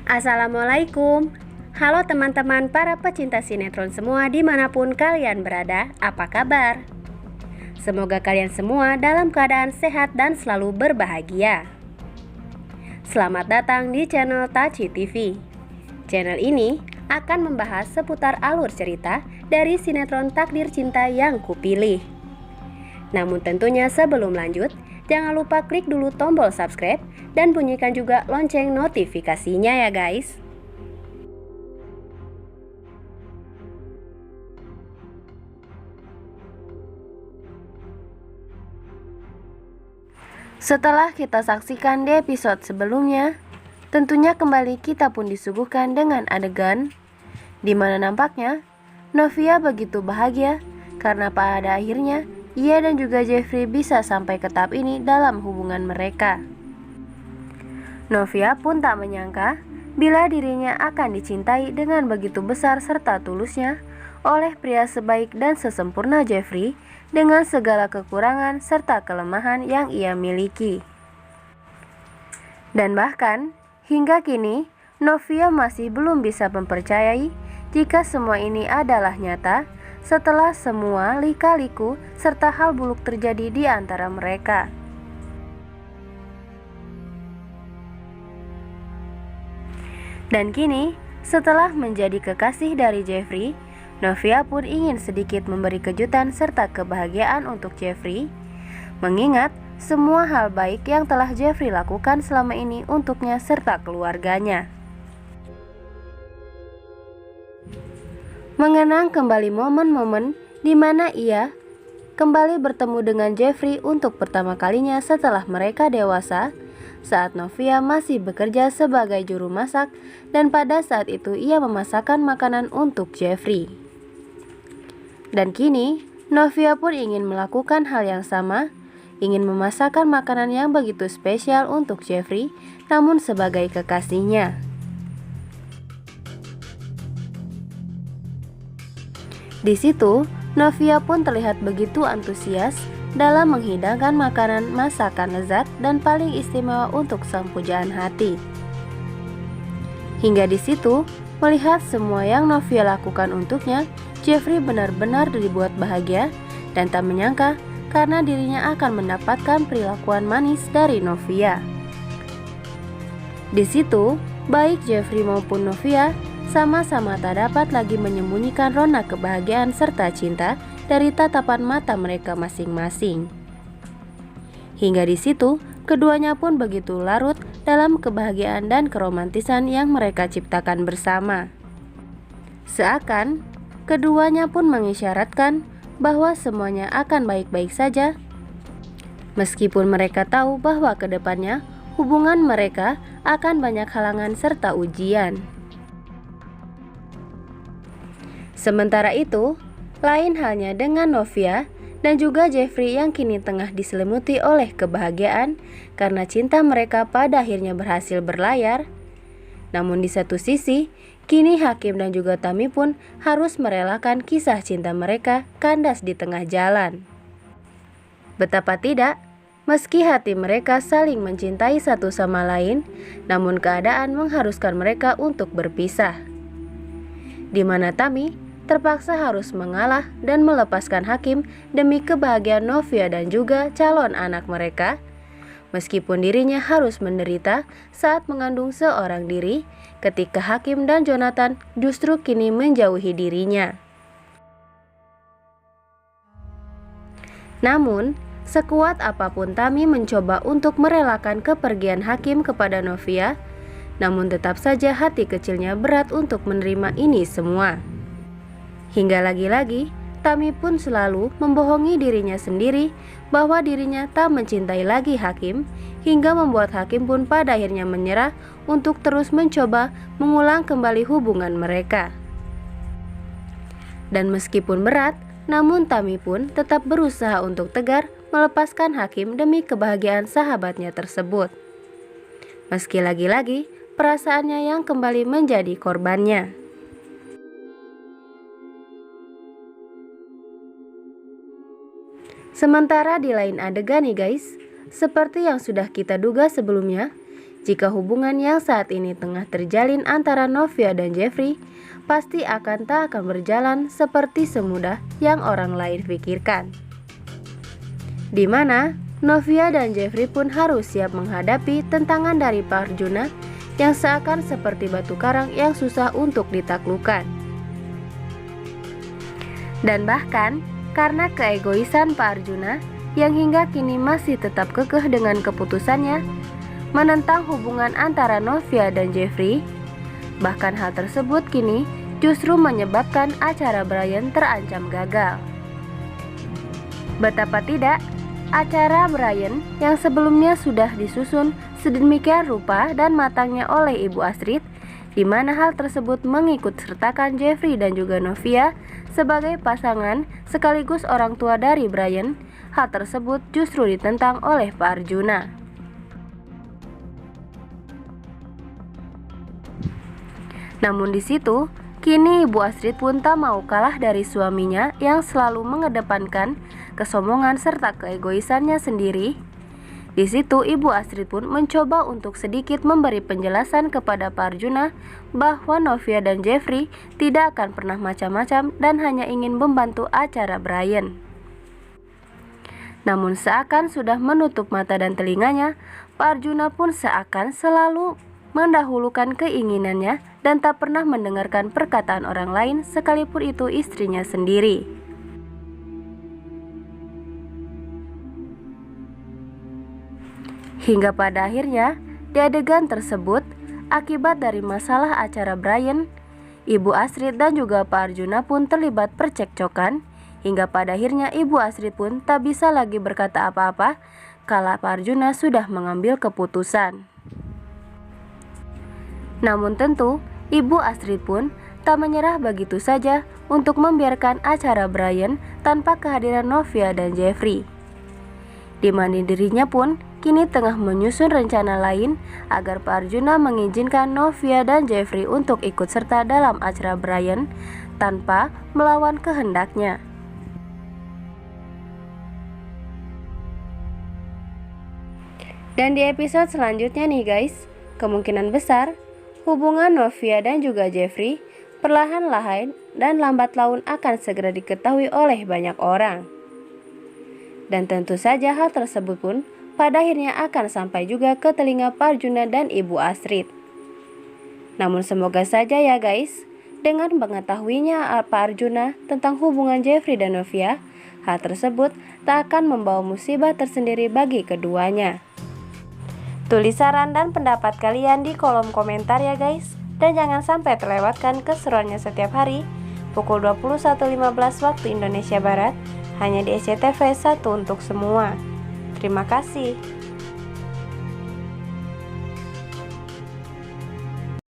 Assalamualaikum. Halo teman-teman para pecinta sinetron semua dimanapun kalian berada, apa kabar? Semoga kalian semua dalam keadaan sehat dan selalu berbahagia. Selamat datang di channel Taci TV. Channel ini akan membahas seputar alur cerita dari sinetron Takdir Cinta yang kupilih. Namun tentunya sebelum lanjut, jangan lupa klik dulu tombol subscribe dan bunyikan juga lonceng notifikasinya ya guys. Setelah kita saksikan di episode sebelumnya, tentunya kembali kita pun disuguhkan dengan adegan di mana nampaknya Novia begitu bahagia karena pada akhirnya ia dan juga Jeffrey bisa sampai ke tahap ini dalam hubungan mereka. Novia pun tak menyangka bila dirinya akan dicintai dengan begitu besar serta tulusnya oleh pria sebaik dan sesempurna Jeffrey dengan segala kekurangan serta kelemahan yang ia miliki. Dan bahkan hingga kini Novia masih belum bisa mempercayai jika semua ini adalah nyata setelah semua lika-liku serta hal buruk terjadi di antara mereka. Dan kini, setelah menjadi kekasih dari Jeffrey, Novia pun ingin sedikit memberi kejutan serta kebahagiaan untuk Jeffrey, mengingat semua hal baik yang telah Jeffrey lakukan selama ini untuknya serta keluarganya. Mengenang kembali momen-momen di mana ia kembali bertemu dengan Jeffrey untuk pertama kalinya setelah mereka dewasa, saat Novia masih bekerja sebagai juru masak dan pada saat itu ia memasakkan makanan untuk Jeffrey. Dan kini, Novia pun ingin melakukan hal yang sama, ingin memasakkan makanan yang begitu spesial untuk Jeffrey, namun sebagai kekasihnya. Di situ, Novia pun terlihat begitu antusias dalam menghidangkan makanan masakan lezat dan paling istimewa untuk sang pujaan hati. Hingga di situ, melihat semua yang Novia lakukan untuknya, Jeffrey benar-benar dibuat bahagia dan tak menyangka karena dirinya akan mendapatkan perlakuan manis dari Novia. Di situ, baik Jeffrey maupun Novia sama-sama tak dapat lagi menyembunyikan rona kebahagiaan serta cinta dari tatapan mata mereka masing-masing. Hingga di situ, keduanya pun begitu larut dalam kebahagiaan dan keromantisan yang mereka ciptakan bersama. Seakan, keduanya pun mengisyaratkan bahwa semuanya akan baik-baik saja, meskipun mereka tahu bahwa ke depannya hubungan mereka akan banyak halangan serta ujian. Sementara itu, lain halnya dengan Novia dan juga Jeffrey yang kini tengah diselimuti oleh kebahagiaan karena cinta mereka pada akhirnya berhasil berlayar. Namun di satu sisi, kini Hakim dan juga Tami pun harus merelakan kisah cinta mereka kandas di tengah jalan. Betapa tidak, meski hati mereka saling mencintai satu sama lain, namun keadaan mengharuskan mereka untuk berpisah. Di mana Tami terpaksa harus mengalah dan melepaskan Hakim demi kebahagiaan Novia dan juga calon anak mereka, meskipun dirinya harus menderita saat mengandung seorang diri ketika Hakim dan Jonathan justru kini menjauhi dirinya. Namun, sekuat apapun Tami mencoba untuk merelakan kepergian Hakim kepada Novia, namun tetap saja hati kecilnya berat untuk menerima ini semua. Hingga lagi-lagi, Tami pun selalu membohongi dirinya sendiri bahwa dirinya tak mencintai lagi Hakim, hingga membuat Hakim pun pada akhirnya menyerah untuk terus mencoba mengulang kembali hubungan mereka. Dan meskipun berat, namun Tami pun tetap berusaha untuk tegar melepaskan Hakim demi kebahagiaan sahabatnya tersebut. Meski lagi-lagi, perasaannya yang kembali menjadi korbannya. Sementara di lain adegan nih guys, seperti yang sudah kita duga sebelumnya, Jika hubungan yang saat ini tengah terjalin antara Novia dan Jeffrey pasti tak akan berjalan seperti semudah yang orang lain pikirkan. Di mana Novia dan Jeffrey pun harus siap menghadapi tentangan dari Pak Arjuna yang seakan seperti batu karang yang susah untuk ditaklukkan. Dan bahkan karena keegoisan Pak Arjuna yang hingga kini masih tetap kekeh dengan keputusannya menentang hubungan antara Novia dan Jeffrey, bahkan hal tersebut kini justru menyebabkan acara Brian terancam gagal. Betapa tidak, acara Brian yang sebelumnya sudah disusun sedemikian rupa dan matangnya oleh Ibu Astrid, di mana hal tersebut mengikut sertakan Jeffrey dan juga Novia sebagai pasangan sekaligus orang tua dari Brian, hal tersebut justru ditentang oleh Pak Arjuna. Namun di situ, kini Ibu Astrid pun tak mau kalah dari suaminya yang selalu mengedepankan kesombongan serta keegoisannya sendiri. Di situ Ibu Astrid pun mencoba untuk sedikit memberi penjelasan kepada Pak Arjuna bahwa Novia dan Jeffrey tidak akan pernah macam-macam dan hanya ingin membantu acara Brian. Namun seakan sudah menutup mata dan telinganya, Pak Arjuna pun seakan selalu mendahulukan keinginannya dan tak pernah mendengarkan perkataan orang lain sekalipun itu istrinya sendiri. Hingga pada akhirnya, di adegan tersebut, akibat dari masalah acara Brian, Ibu Astrid dan juga Pak Arjuna pun terlibat percekcokan, hingga pada akhirnya Ibu Astrid pun tak bisa lagi berkata apa-apa kala Pak Arjuna sudah mengambil keputusan. Namun tentu, Ibu Astrid pun tak menyerah begitu saja untuk membiarkan acara Brian tanpa kehadiran Novia dan Jeffrey. Di mana dirinya pun kini tengah menyusun rencana lain agar Pak Arjuna mengizinkan Novia dan Jeffrey untuk ikut serta dalam acara Brian tanpa melawan kehendaknya. Dan di episode selanjutnya nih guys, kemungkinan besar hubungan Novia dan juga Jeffrey perlahan-lahan dan lambat laun akan segera diketahui oleh banyak orang. Dan tentu saja hal tersebut pun pada akhirnya akan sampai juga ke telinga Pak Arjuna dan Ibu Astrid. Namun semoga saja ya guys, dengan mengetahuinya Pak Arjuna tentang hubungan Jeffrey dan Novia, hal tersebut tak akan membawa musibah tersendiri bagi keduanya. Tulis saran dan pendapat kalian di kolom komentar ya guys. Dan jangan sampai terlewatkan keseruannya setiap hari pukul 21.15 waktu Indonesia Barat hanya di SCTV 1 untuk semua. Terima kasih.